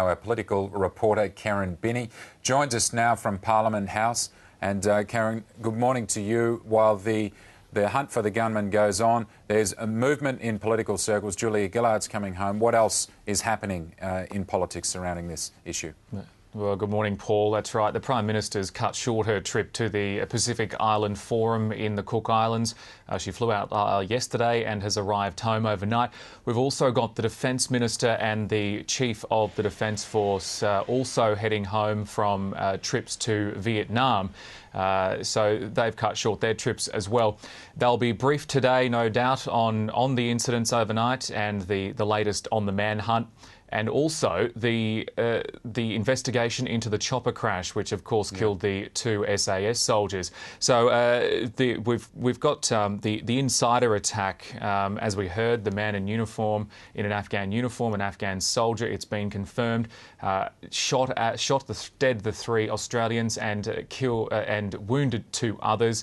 Our political reporter, Karen Binney, joins us now from Parliament House. And Karen, good morning to you. While the hunt for the gunman goes on, there's a movement in political circles. Julia Gillard's coming home. What else is happening in politics surrounding this issue? Well, good morning, Paul. That's right. The Prime Minister's cut short her trip to the Pacific Island Forum in the Cook Islands. She flew out yesterday and has arrived home overnight. We've also got the Defence Minister and the Chief of the Defence Force also heading home from trips to Vietnam. So they've cut short their trips as well. They'll be briefed today, no doubt, on the incidents overnight and the latest on the manhunt, and also the investigation into the chopper crash, which of course killed the two SAS soldiers. So we've got the insider attack, as we heard, the man in uniform, in an Afghan uniform, an Afghan soldier. It's been confirmed, shot dead the three Australians and wounded two others.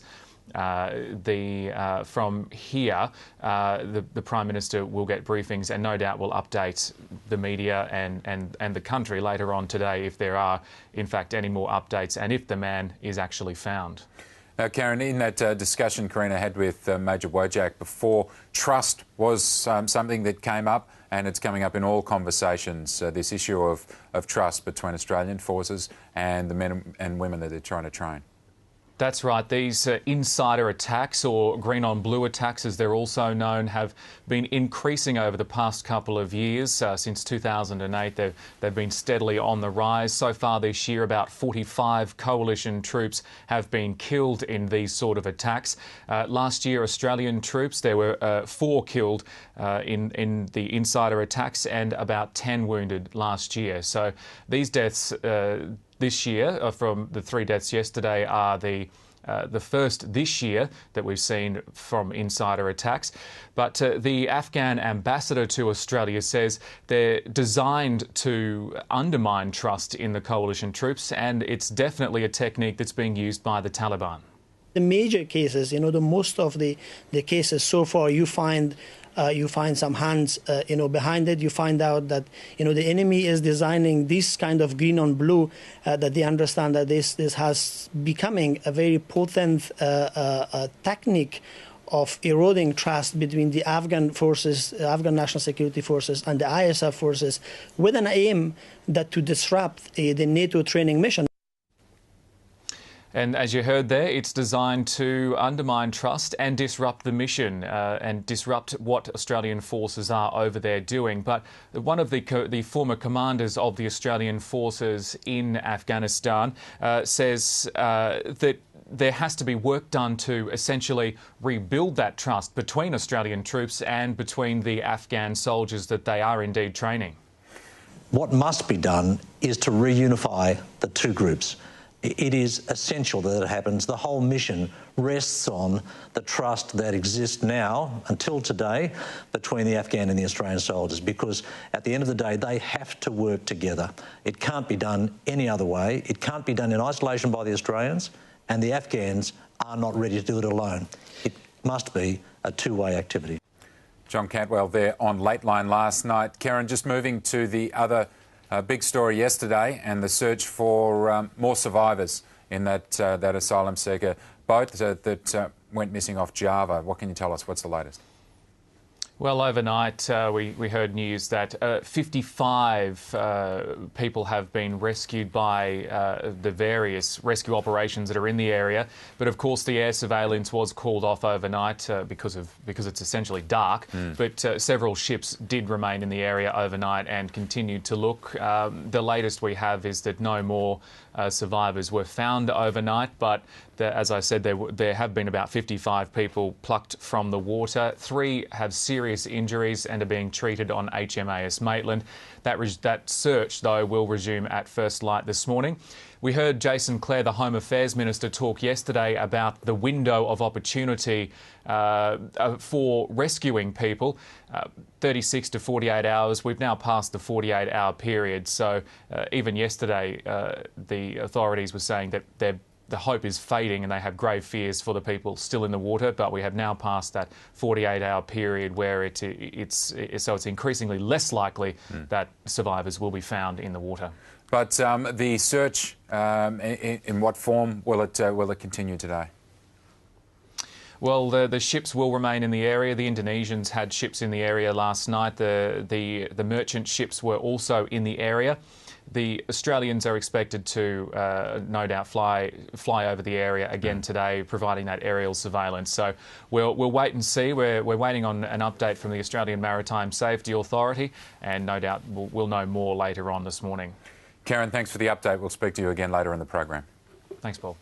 From here, the Prime Minister will get briefings and no doubt will update the media and the country later on today if there are, in fact, any more updates and if the man is actually found. Now, Karen, in that discussion Karina had with Major Wojak before, trust was something that came up, and it's coming up in all conversations, this issue of trust between Australian forces and the men and women that they're trying to train. That's right. These insider attacks, or green on blue attacks as they're also known, have been increasing over the past couple of years. Since 2008, they've been steadily on the rise. So far this year, about 45 coalition troops have been killed in these sort of attacks. Last year, Australian troops, there were 4 killed in the insider attacks and about 10 wounded last year. So these deaths this year, from the 3 deaths yesterday, are the first this year that we've seen from insider attacks. But the Afghan ambassador to Australia says they're designed to undermine trust in the coalition troops, and it's definitely a technique that's being used by the Taliban. The major cases, most of the cases so far, you find some hands, behind it. You find out that, the enemy is designing this kind of green on blue, that they understand that this has becoming a very potent technique of eroding trust between the Afghan forces, Afghan National Security Forces, and the ISAF forces, with an aim that to disrupt the NATO training mission. And as you heard there, it's designed to undermine trust and disrupt the mission and disrupt what Australian forces are over there doing. But one of the former commanders of the Australian forces in Afghanistan says that there has to be work done to essentially rebuild that trust between Australian troops and between the Afghan soldiers that they are indeed training. What must be done is to reunify the two groups. It is essential that it happens. The whole mission rests on the trust that exists now, until today, between the Afghan and the Australian soldiers, because at the end of the day, they have to work together. It can't be done any other way. It can't be done in isolation by the Australians, and the Afghans are not ready to do it alone. It must be a two-way activity. John Cantwell there on Late Line last night. Karen, just moving to the other big story yesterday and the search for more survivors in that asylum seeker boat that went missing off Java. What can you tell us? What's the latest? Well, overnight we heard news that 55 people have been rescued by the various rescue operations that are in the area. But of course, the air surveillance was called off overnight because it's essentially dark. But several ships did remain in the area overnight and continued to look. The latest we have is that no more survivors were found overnight. But as I said, there have been about 55 people plucked from the water. 3 have serious injuries and are being treated on HMAS Maitland. That search, though, will resume at first light this morning. We heard Jason Clare, the Home Affairs Minister, talk yesterday about the window of opportunity for rescuing people, 36 to 48 hours. We've now passed the 48-hour period. So even yesterday, the authorities were saying that they're the hope is fading, and they have grave fears for the people still in the water. But we have now passed that 48-hour period where it's increasingly less likely that survivors will be found in the water. But the search, in what form will it continue today? Well, the ships will remain in the area. The Indonesians had ships in the area last night. The merchant ships were also in the area. The Australians are expected to no doubt fly over the area again today, providing that aerial surveillance. So we'll wait and see. We're waiting on an update from the Australian Maritime Safety Authority, and no doubt we'll know more later on this morning. Karen, thanks for the update. We'll speak to you again later in the program. Thanks, Paul.